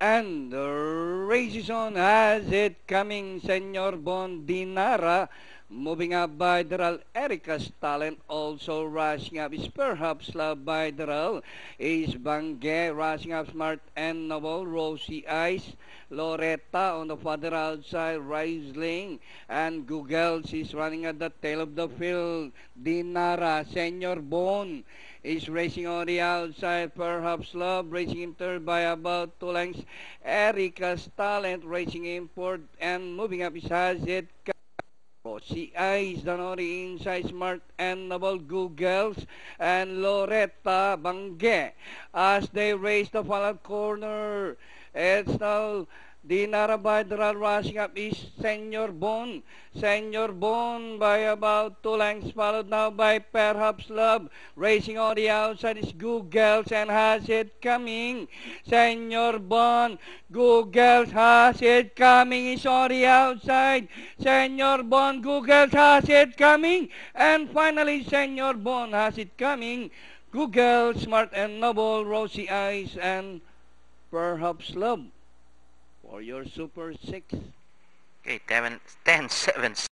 And the race is on. Has it coming, Senor Bondinara. Moving up by Daryl, Erica's Talent also rushing up is perhaps loved by Daryl. Is Bangge rushing up Smart and Noble, Rosie Ice, Loretta on the further outside, Riesling, and Googles is running at the tail of the field. Dinara, Senor Bone is racing on the outside, perhaps Love racing in third by about 2 lengths. Erica's Talent racing in fourth and moving up is Has It Rosie Eyes down on the inside, Smart and Noble, Googles and Loretta Bangge as they race the final corner. It's now Dinara by Daryl rushing up is Senor Bone. Senor Bone by about 2 lengths, followed now by Perhaps Love. Racing on the outside is Googles and Has It Coming. Senor Bone, Googles, Has It Coming is on the outside. Senor Bone, Googles, Has It Coming. And finally, Senor Bone, Has It Coming. Googles, Smart and Noble, Rosie Eyes, and Perhaps Love for your Super 6. Okay, 10-7.